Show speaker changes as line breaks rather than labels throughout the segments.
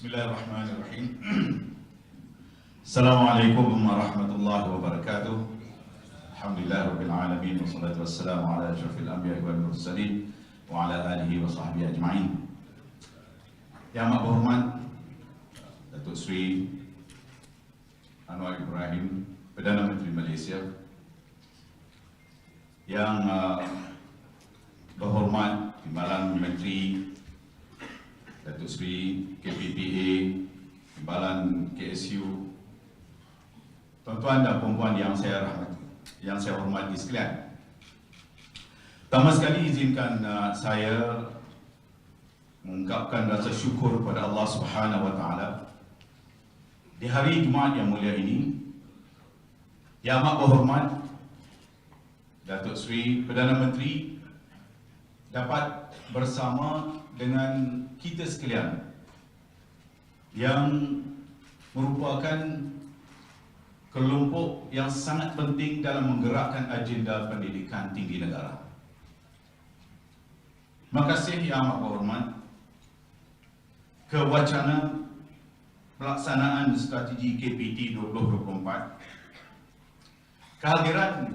Bismillahirrahmanirrahim. Assalamualaikum warahmatullahi wabarakatuh. Alhamdulillahirabbil alamin wassalatu wassalamu ala asyrafil anbiya'i wal mursalin wa ala alihi wa sahbihi ajma'in. Yang amat berhormat Datuk Seri Anwar Ibrahim, Perdana Menteri Malaysia. Yang berhormat Timbalan Menteri Datuk Seri KPPA, Timbalan KSU, tuan-tuan dan puan-puan yang saya rahmati, yang saya hormati sekalian. Pertama sekali izinkan saya mengungkapkan rasa syukur kepada Allah Subhanahu wa taala di hari Jumaat yang mulia ini. Yang amat berhormat Datuk Seri Perdana Menteri dapat bersama dengan kita sekalian yang merupakan kelompok yang sangat penting dalam menggerakkan agenda pendidikan tinggi negara. Terima kasih yang amat berhormat ke wacana pelaksanaan strategi KPT 2024. Kehadiran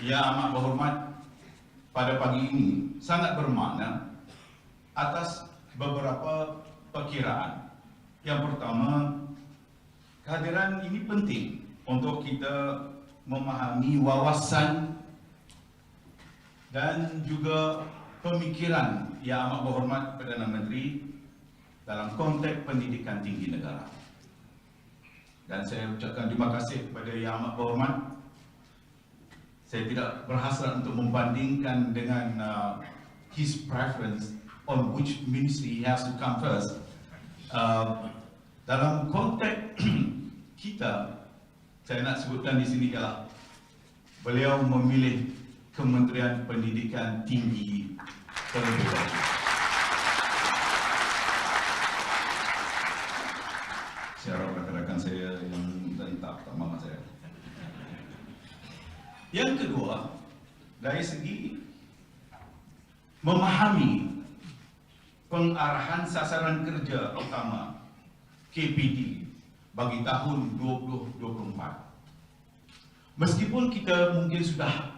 yang amat berhormat pada pagi ini sangat bermakna atas beberapa perkiraan. Yang pertama, kehadiran ini penting untuk kita memahami wawasan dan juga pemikiran yang amat berhormat Perdana Menteri dalam konteks pendidikan tinggi negara. Dan saya ucapkan terima kasih kepada yang amat berhormat. Saya tidak berhasrat untuk membandingkan dengan his preference on which ministry he has to come first. Dalam konteks kita, saya nak sebutkan di sini ialah beliau memilih Kementerian Pendidikan Tinggi terlebih dahulu. Saya harap rakan-rakan saya yang tak maaf saya. Yang kedua, dari segi memahami pengarahan sasaran kerja utama KPT bagi tahun 2024. Meskipun kita mungkin sudah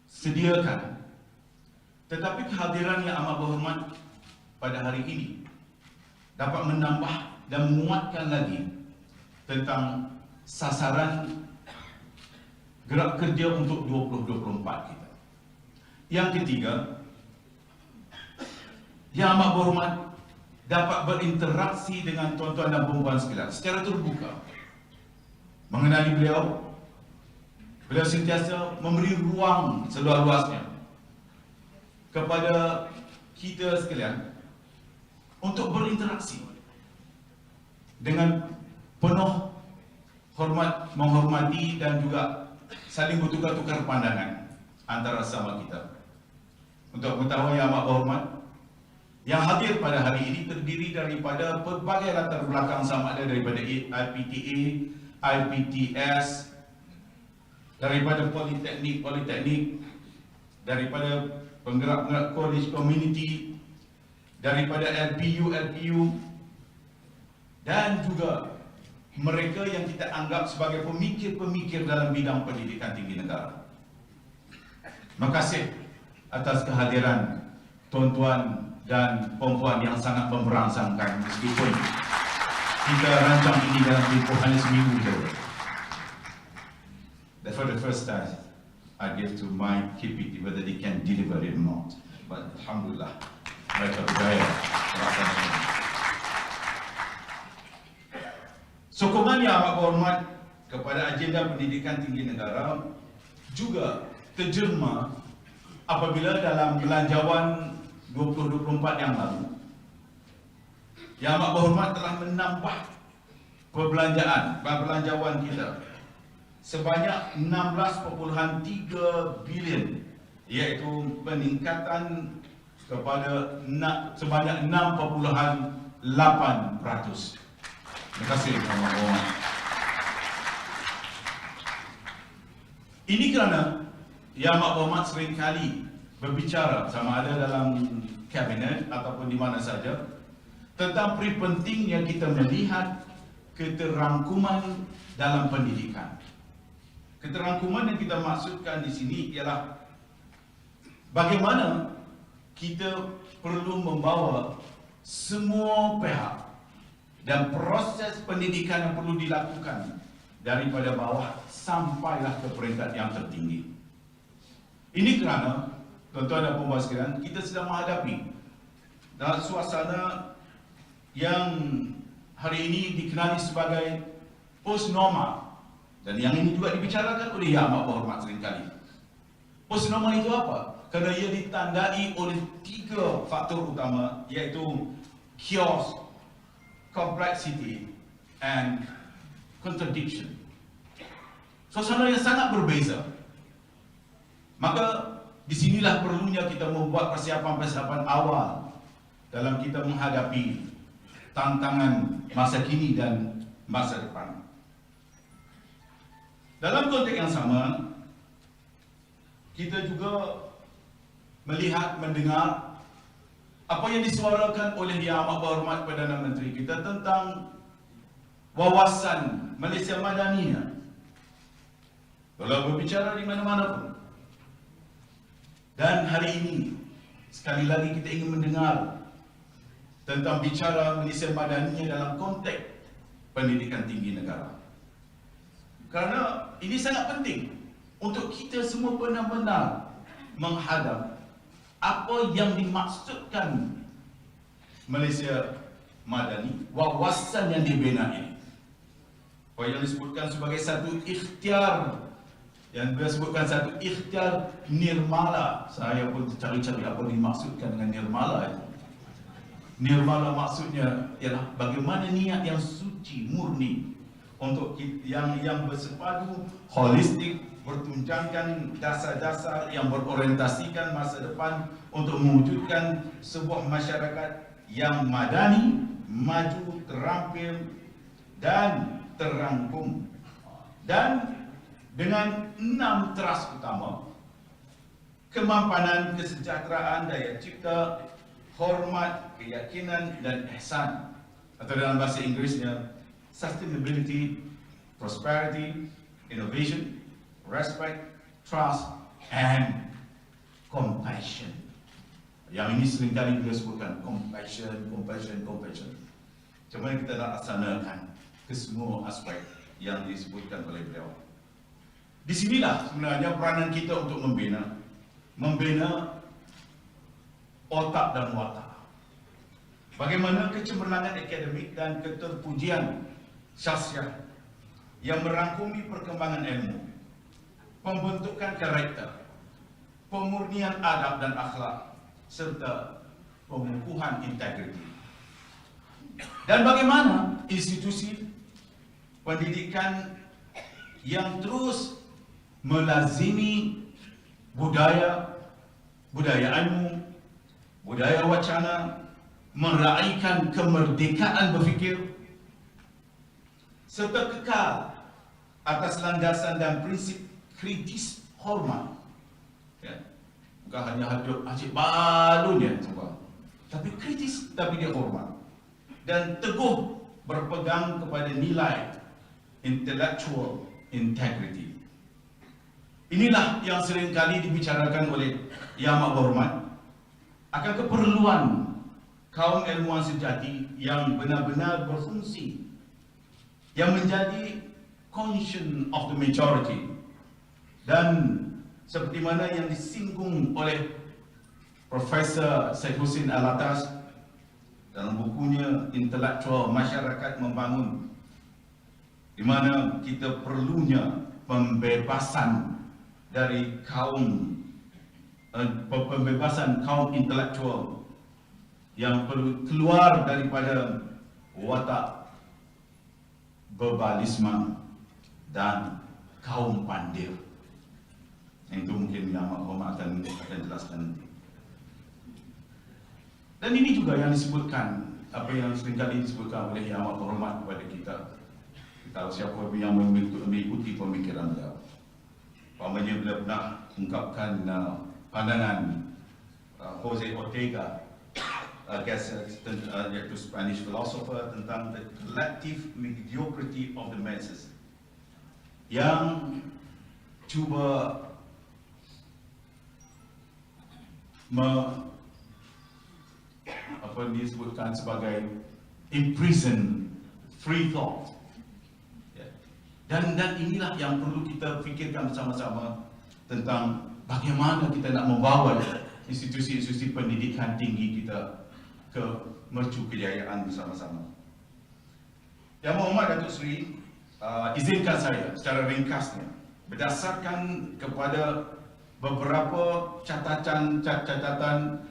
sediakan, tetapi kehadiran yang amat berhormat pada hari ini dapat menambah dan menguatkan lagi tentang sasaran gerak kerja untuk 2024 kita. Yang ketiga, yang amat berhormat dapat berinteraksi dengan tuan-tuan dan puan-puan sekalian secara terbuka. Mengenali beliau, beliau sentiasa memberi ruang seluas-luasnya kepada kita sekalian untuk berinteraksi dengan penuh hormat, menghormati dan juga saling bertukar-tukar pandangan antara sama kita. Untuk mengetahui yang amat berhormat, yang hadir pada hari ini terdiri daripada pelbagai latar belakang, sama ada daripada IPTA, IPTS, daripada politeknik, daripada penggerak-penggerak college community, daripada LPU, dan juga mereka yang kita anggap sebagai pemikir-pemikir dalam bidang pendidikan tinggi negara. Terima kasih atas kehadiran tuan-tuan dan puan-puan yang sangat memberangsangkan, meskipun kita rancang ini dalam tempoh hanya seminggu saja. For the first time, I give to my KPT whether they can deliver it or not. But alhamdulillah, mereka berjaya melaksanakan. Sokongan yang amat berhormat kepada agenda pendidikan tinggi negara juga terjelma apabila dalam belanjawan 2024 yang lalu, Yang Amat Berhormat telah menambah belanjawan kita sebanyak 16.3 bilion, iaitu peningkatan kepada sebanyak 6.8%. Terima kasih Yang Amat Berhormat. Ini kerana Yang Amat Berhormat seringkali berbicara sama ada dalam kabinet ataupun di mana saja tentang pentingnya kita melihat keterangkuman dalam pendidikan. Keterangkuman yang kita maksudkan di sini ialah bagaimana kita perlu membawa semua pihak dan proses pendidikan yang perlu dilakukan daripada bawah sampailah ke peringkat yang tertinggi. Ini kerana, tuan-tuan dan puan-puan sekalian, kita sedang menghadapi dalam suasana yang hari ini dikenali sebagai post-normal, dan yang ini juga dibicarakan oleh Yang Amat Berhormat seringkali. Post-normal itu apa? Kerana ia ditandai oleh 3 faktor utama, iaitu chaos, complexity, and contradiction. Suasana yang sangat berbeza. Maka disinilah perlunya kita membuat persiapan-persiapan awal dalam kita menghadapi tantangan masa kini dan masa depan. Dalam konteks yang sama, kita juga melihat, mendengar apa yang disuarakan oleh Yang Amat Berhormat Perdana Menteri kita tentang wawasan Malaysia Madaninya. Kalau berbicara di mana-mana pun. Dan hari ini, sekali lagi kita ingin mendengar tentang bicara Malaysia Madaninya dalam konteks pendidikan tinggi negara. Kerana ini sangat penting untuk kita semua benar-benar menghadap apa yang dimaksudkan Malaysia Madani, wawasan yang dibina ini. Apa yang disebutkan sebagai satu ikhtiar, yang dia sebutkan satu ikhtiar nirmala. Saya pun cari-cari apa dimaksudkan dengan nirmala itu. Nirmala maksudnya ialah bagaimana niat yang suci, murni untuk yang bersepadu, holistik, bertunjangkan dasar-dasar yang berorientasikan masa depan untuk mewujudkan sebuah masyarakat yang madani, maju, terampil dan terangkum. Dan dengan 6 teras utama: kemampanan, kesejahteraan, daya cipta, hormat, keyakinan dan ihsan, atau dalam bahasa Inggerisnya sustainability, prosperity, innovation, respect, trust and compassion. Yang ini seringkali kita sebutkan compassion. Macam mana kita nak laksanakan ke semua aspek yang disebutkan oleh beliau. Di sinilah sebenarnya peranan kita untuk membina otak dan watak. Bagaimana kecemerlangan akademik dan keterpujian syahsiah yang merangkumi perkembangan ilmu, pembentukan karakter, pemurnian adab dan akhlak, serta pengukuhan integriti. Dan bagaimana institusi pendidikan yang terus melazimi budaya ilmu, budaya wacana, meraihkan kemerdekaan berfikir, serta kekal atas landasan dan prinsip kritis hormat. Ya. Bukan hanya hidup acik balunnya, tapi kritis, tapi dia hormat. Dan teguh berpegang kepada nilai intellectual integrity. Inilah yang seringkali dibicarakan oleh Yang Amat Berhormat akan keperluan kaum ilmuwan sejati yang benar-benar berfungsi, yang menjadi conscience of the majority. Dan seperti mana yang disinggung oleh Profesor Syed Hussein Alatas dalam bukunya Intelektual Masyarakat Membangun, di mana kita perlunya pembebasan dari pembebasan kaum intelektual yang perlu keluar daripada watak verbalisme dan kaum pandir. Itu mungkin Yang Amat Berhormat akan jelaskan nanti. Dan ini juga yang disebutkan, apa yang seringkali disebutkan oleh Yang Amat Berhormat kepada kita. Kita tahu siapa yang mengikuti pemikiran beliau. Umpamanya beliau pernah ungkapkan pandangan Jose Ortega I guess yaitu Spanish philosopher, tentang the collective mediocrity of the masses, yang cuba apa disebutkan sebagai imprison free thought. Dan inilah yang perlu kita fikirkan bersama-sama tentang bagaimana kita nak membawa institusi-institusi pendidikan tinggi kita ke mercu kejayaan bersama-sama. Yang Berhormat Datuk Seri, izinkan saya secara ringkasnya berdasarkan kepada beberapa catatan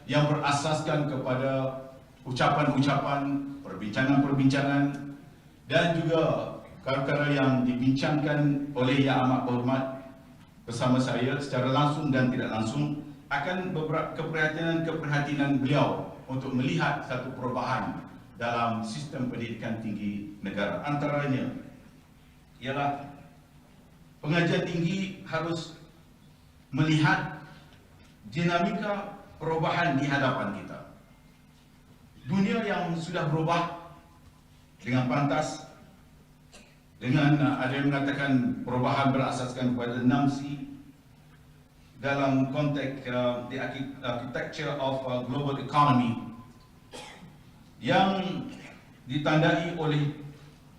yang berasaskan kepada ucapan-ucapan, perbincangan-perbincangan dan juga perkara yang dibincangkan oleh Yang Amat Berhormat bersama saya secara langsung dan tidak langsung, akan beberapa keprihatinan beliau untuk melihat satu perubahan dalam sistem pendidikan tinggi negara. Antaranya ialah pengajian tinggi harus melihat dinamika perubahan di hadapan kita. Dunia yang sudah berubah dengan pantas, dengan ada yang mengatakan perubahan berasaskan kepada 6C dalam konteks the architecture of global economy yang ditandai oleh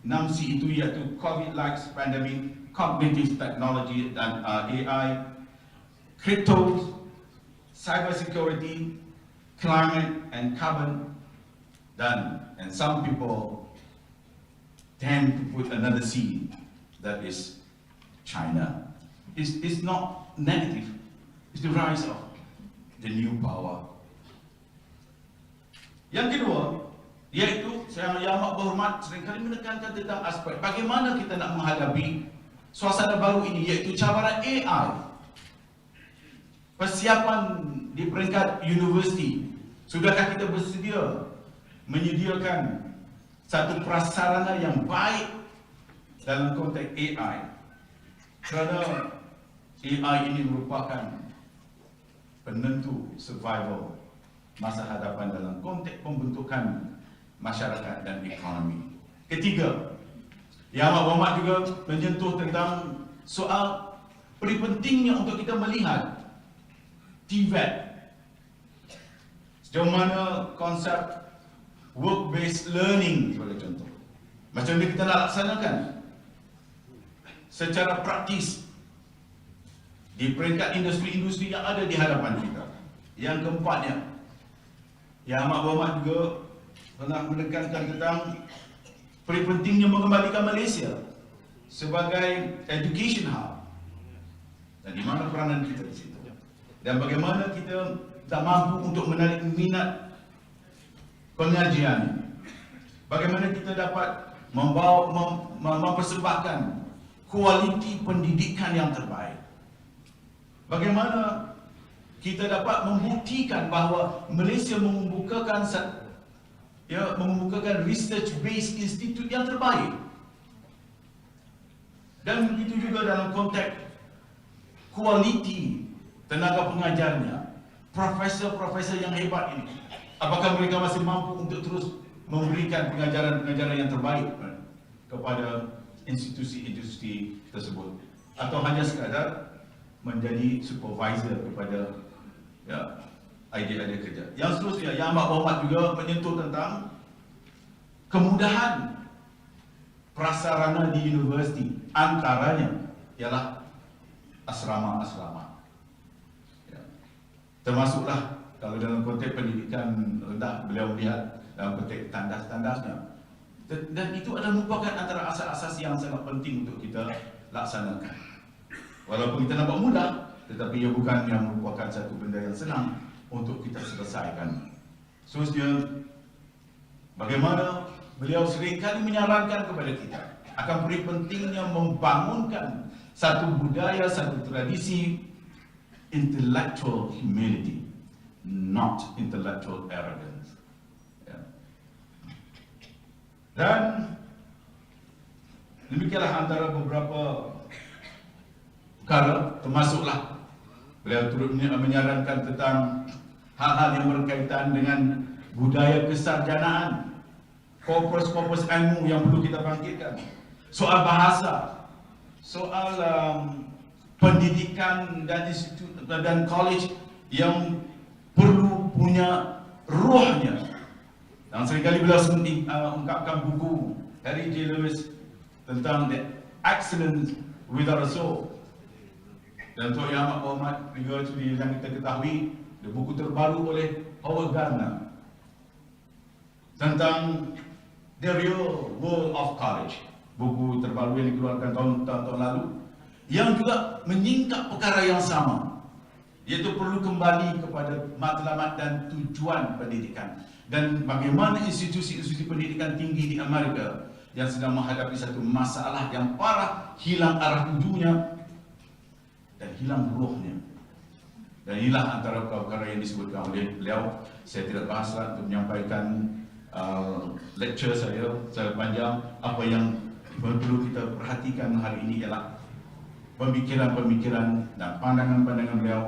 6C itu, iaitu COVID-like pandemic, cognitive technology dan AI, crypto, cyber security, climate and carbon, and some people tend to put another C, that is China. It's not negative. It's the rise of the new power. Yang kedua, iaitu Yang Amat Berhormat seringkali menekankan tentang aspek bagaimana kita nak menghadapi suasana baru ini, iaitu cabaran AI. Persiapan di peringkat universiti, sudahkah kita bersedia menyediakan satu prasarana yang baik dalam konteks AI? Kerana AI ini merupakan penentu survival masa hadapan dalam konteks pembentukan masyarakat dan ekonomi. Ketiga, Yang Amat Berhormat juga menyentuh tentang soal pentingnya untuk kita melihat TVET, sejauh mana konsep work-based learning sebagai contoh, macam mana kita nak laksanakan secara praktis di peringkat industri-industri yang ada di hadapan kita. Yang keempatnya, Yang Amat Berhormat juga pernah menekankan tentang pentingnya mengembalikan Malaysia sebagai education hub, dan di mana peranan kita di situ, dan bagaimana kita tak mampu untuk menarik minat pengajian, bagaimana kita dapat mempersembahkan kualiti pendidikan yang terbaik, bagaimana kita dapat membuktikan bahawa Malaysia membukakan research-based institute yang terbaik. Dan begitu juga dalam konteks kualiti tenaga pengajarnya, profesor-profesor yang hebat ini, apakah mereka masih mampu untuk terus memberikan pengajaran-pengajaran yang terbaik kepada institusi-institusi tersebut, atau hanya sekadar menjadi supervisor kepada idea-idea kerja. Yang seterusnya, Yang Amat Berhormat juga menyentuh tentang kemudahan prasarana di universiti, antaranya ialah asrama-asrama. Termasuklah kalau dalam konteks pendidikan rendah, beliau melihat dalam konteks tandas-tandasnya. Dan itu adalah merupakan antara asas-asas yang sangat penting untuk kita laksanakan. Walaupun kita nampak mudah, tetapi ia bukan yang merupakan satu benda yang senang untuk kita selesaikan. Seterusnya, bagaimana beliau seringkali menyarankan kepada kita akan pentingnya membangunkan satu budaya, satu tradisi intellectual humility, not intellectual arrogance. Dan demikianlah antara beberapa perkara, termasuklah beliau turut menyarankan tentang hal-hal yang berkaitan dengan budaya kesarjanaan, korpus ilmu yang perlu kita bangkitkan, soal bahasa, soal pendidikan dan institut dan college yang perlu punya rohnya. Dan seringkali beliau ungkapkan buku Harry J. Lewis tentang The Excellence Without a Soul. Dan Tuan Yang Amat Berhormat juga yang kita ketahui, the buku terbaru oleh Howard Gardner tentang The Real World of College, buku terbaru yang dikeluarkan tahun lalu, yang juga menyingkap perkara yang sama, iaitu perlu kembali kepada matlamat dan tujuan pendidikan, dan bagaimana institusi-institusi pendidikan tinggi di Amerika yang sedang menghadapi satu masalah yang parah, hilang arah tujuannya dan hilang rohnya. Dan inilah antara perkara yang disebutkan oleh beliau. Saya tidak bahaslah untuk menyampaikan lecture saya secara panjang. Apa yang perlu kita perhatikan hari ini ialah pemikiran-pemikiran dan pandangan-pandangan beliau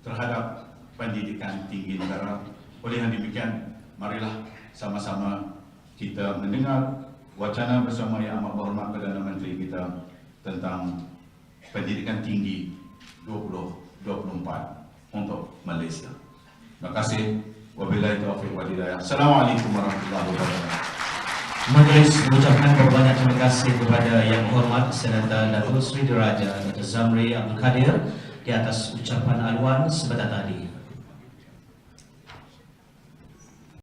terhadap pendidikan tinggi negara. Oleh yang demikian, marilah sama-sama kita mendengar wacana bersama Yang Amat Berhormat Perdana Menteri kita tentang pendidikan tinggi 2024 untuk Malaysia. Terima kasih. Wabillahi taufiq wal hidayah. Assalamualaikum warahmatullahi wabarakatuh.
Majlis mengucapkan banyak terima kasih kepada Yang Berhormat Senator Datuk Seri Diraja Dr. Zamri Abdul Kadir di atas ucapan aluan sebentar tadi.